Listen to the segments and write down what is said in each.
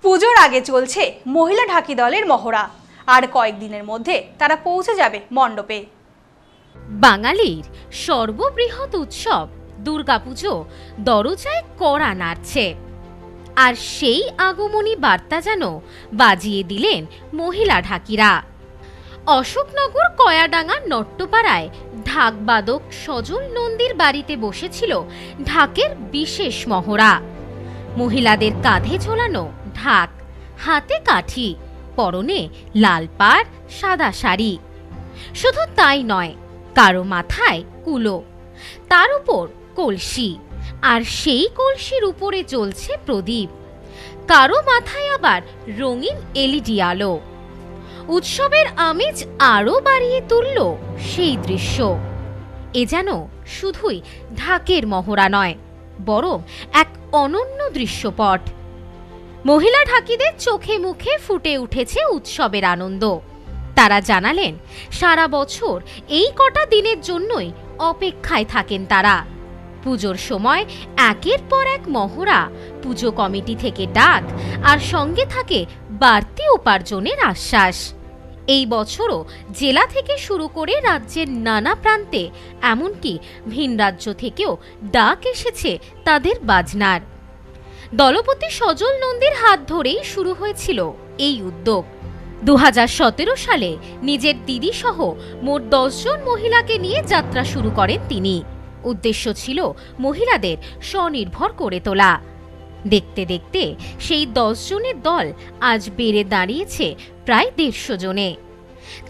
পুজোর আগে চলছে মহিলা ঢাকি দলের মহড়া, আর কয়েকদিনের মধ্যে তারা পৌঁছে যাবে মণ্ডপে। বাঙালির সর্ববৃহৎ উৎসব দুর্গাপুজো দরজায় কড়া নাড়ছে, আর সেই আগমনী বার্তা যেন বাজিয়ে দিলেন মহিলা ঢাকিরা। অশোকনগর কয়াডাঙ্গা নট্টপাড়ায় ঢাকবাদক সজল নন্দীর বাড়িতে বসেছিল ঢাকের বিশেষ মহড়া। মহিলাদের কাঁধে ঝোলানো ঢাক, হাতে কাঠি, পরনে লাল পাড়, সাদা শাড়ি। শুধু তাই নয়, কারো মাথায় কুলো, তার উপর কলসি, আর সেই কলসির উপরে জ্বলছে প্রদীপ। কারো মাথায় আবার রঙিন এলইডি আলো। উৎসবের আমেজ আরও বাড়িয়ে তুলল সেই দৃশ্য। এ যেন শুধুই ঢাকের মহড়া নয়, বরং এক অনন্য দৃশ্যপট। মহিলা ঢাকিদের চোখে মুখে ফুটে উঠেছে উৎসবের আনন্দ। তারা জানালেন সারা বছর এই কটা দিনের জন্যই অপেক্ষায় থাকেন তারা। পুজোর সময় একের পর এক মহড়া, পুজো কমিটি থেকে ডাক, আর সঙ্গে থাকে বাড়তি উপার্জনের আশ্বাস। এই বছরও জেলা থেকে শুরু করে রাজ্যের নানা প্রান্তে, এমনকি ভিন রাজ্য থেকেও ডাক এসেছে তাদের বাজনার। দলপতি সজল নন্দীর হাত ধরেই শুরু হয়েছিল এই উদ্যোগ। 2017 সালে নিজের দিদি সহ মোট 10 জন মহিলাকে নিয়ে যাত্রা শুরু করেন তিনি। উদ্দেশ্য ছিল মহিলাদের স্বনির্ভর করে তোলা। দেখতে দেখতে সেই 10 জনের দল আজ বেড়ে দাঁড়িয়েছে প্রায় 150 জনে।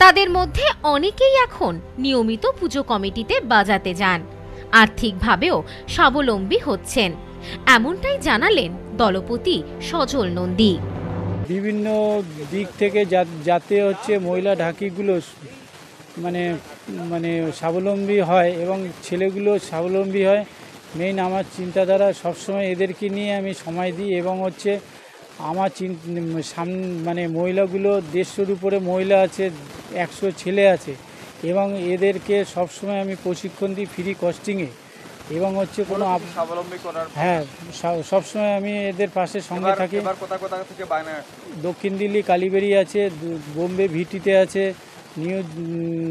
তাদের মধ্যে অনেকেই এখন নিয়মিত পুজো কমিটিতে বাজাতে যান, আর্থিকভাবেও স্বাবলম্বী হচ্ছেন, এমনটাই জানালেন দলপতি সজল নন্দী। বিভিন্ন দিক থেকে যাতে হচ্ছে মহিলা ঢাকিগুলো মানে স্বাবলম্বী হয় এবং ছেলেগুলো স্বাবলম্বী হয়, মেইন আমার চিন্তাধারা সবসময় এদেরকে নিয়ে আমি সময় দিই। এবং হচ্ছে আমার মানে মহিলাগুলো 150-র উপরে মহিলা আছে, 100 ছেলে আছে, এবং এদেরকে সবসময় আমি প্রশিক্ষণ দিই ফ্রি কস্টিংয়ে। এবং হচ্ছে কোনো স্বাবলম্বী করার, হ্যাঁ, সবসময় আমি এদের পাশে সঙ্গে থাকি। দক্ষিণ দিল্লি কালীবাড়ি আছে, বোম্বে ভিটিতে আছে,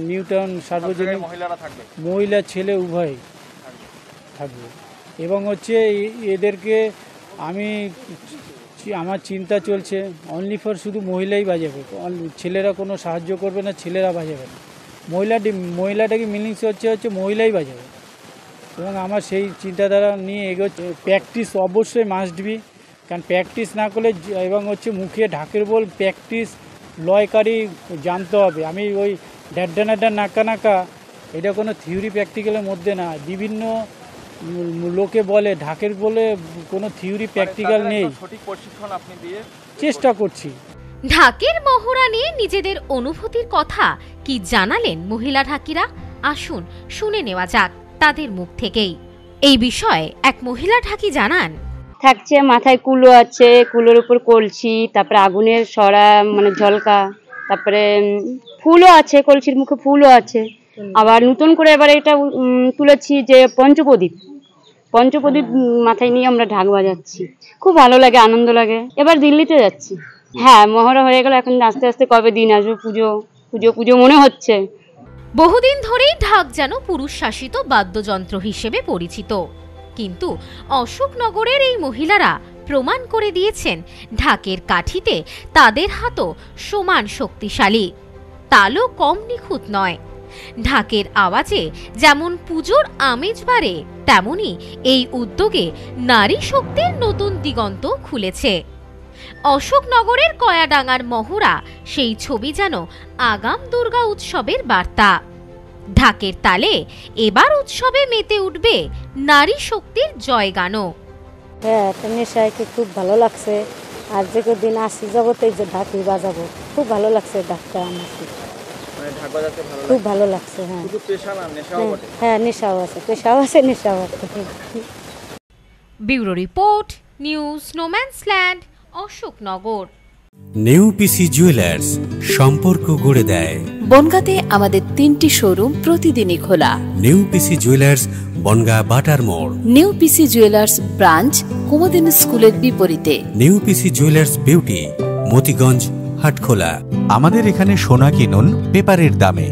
নিউটাউন সার্বজনীন মহিলা ছেলে উভয় থাকবে। এবং হচ্ছে এদেরকে আমার চিন্তা চলছে অনলি ফর শুধু মহিলাই বাজাবে, ছেলেরা কোনো সাহায্য করবে না, ছেলেরা বাজাবে না। মহিলাটাকে মিনিংস হচ্ছে মহিলাই বাজাবে। এবং আমার সেই চিন্তাধারা নিয়ে এগোচ্ছে। প্র্যাকটিস অবশ্যই মাস্ট বি, কারণ প্র্যাকটিস না করলে, এবং হচ্ছে মুখে ঢাকের বল প্র্যাকটিস লয়কারি জানতে হবে। আমি ওই ড্যাড্ডা নাকা নাকা, এটা কোনো থিওরি প্র্যাকটিক্যালের মধ্যে না। বিভিন্ন লোকে বলে ঢাকের বলে কোনো থিওরি প্র্যাকটিক্যাল নেই। সঠিক প্রশিক্ষণ আপনি দিয়ে চেষ্টা করছি। ঢাকের মহড়া নিয়ে নিজেদের অনুভূতির কথা কি জানালেন মহিলা ঢাকিরা, আসুন শুনে নেওয়া যাক তাদের মুখ থেকেই। এই বিষয়ে এক মহিলা ঢাকি জানান, থাকছে মাথায় কুলো আছে, কুলোর উপর কলসি, তারপরে আগুনের সরা মানে ঝলকা, তারপরে ফুলও আছে, কলসির মুখে ফুলও আছে। আবার নতুন করে এবার এটা তুলেছি যে পঞ্চপ্রদীপ মাথায় নিয়ে আমরা ঢাক বাজাচ্ছি। খুব ভালো লাগে, আনন্দ লাগে। এবার দিল্লিতে যাচ্ছি। হ্যাঁ, মহড়া হয়ে গেল, এখন আস্তে আস্তে কবে দিন আসবে, পুজো মনে হচ্ছে। বহুদিন ধরেই ঢাক যেন পুরুষ শাসিত বাদ্যযন্ত্র হিসেবে পরিচিত, কিন্তু অশোকনগরের এই মহিলারা প্রমাণ করে দিয়েছেন ঢাকের কাঠিতে তাদের হাতও সমান শক্তিশালী, তালও কম নিখুঁত নয়। ঢাকের আওয়াজে যেমন পুজোর আমেজ বাড়ে, তেমনি এই উদ্যোগে নারী শক্তির নতুন দিগন্ত খুলেছে। অশোকনগরের কয়াডাঙ্গার মহড়া সেই ছবি যেন আগাম দুর্গা উৎসবের বার্তা। ঢাকের তালে এবার উৎসবে মেতে উঠবে নারী শক্তির জয়গানও। হ্যাঁ, নেশাকে খুব ভালো লাগছে। আর যে কদিন আসি জগতে যে ঢাকি বাজাবো, খুব ভালো লাগছে ঢাকটা আমার, খুব ভালো লাগছে। হ্যাঁ, হ্যাঁ, নেশাও আছে, নেশাও আছে। ব্যুরো রিপোর্ট, নিউজ স্নোম্যান্সল্যান্ড, অশোকনগর। নেউপিসি জুয়েলার্স, সম্পর্ক গড়ে দেয়। বনগাঁতে আমাদের 3টি শোরুম প্রতিদিনই খোলা। নেউপিসি জুয়েলার্স, বনগাঁ বাটার মোড়। নেউপিসি জুয়েলার্স ব্রাঞ্চ কুমুদিনী স্কুলের বিপরীতে। নেউপিসি জুয়েলার্স বিউটি, মতিগঞ্জ, হাটখোলা। আমাদের এখানে সোনা কিনুন পেপারের দামে।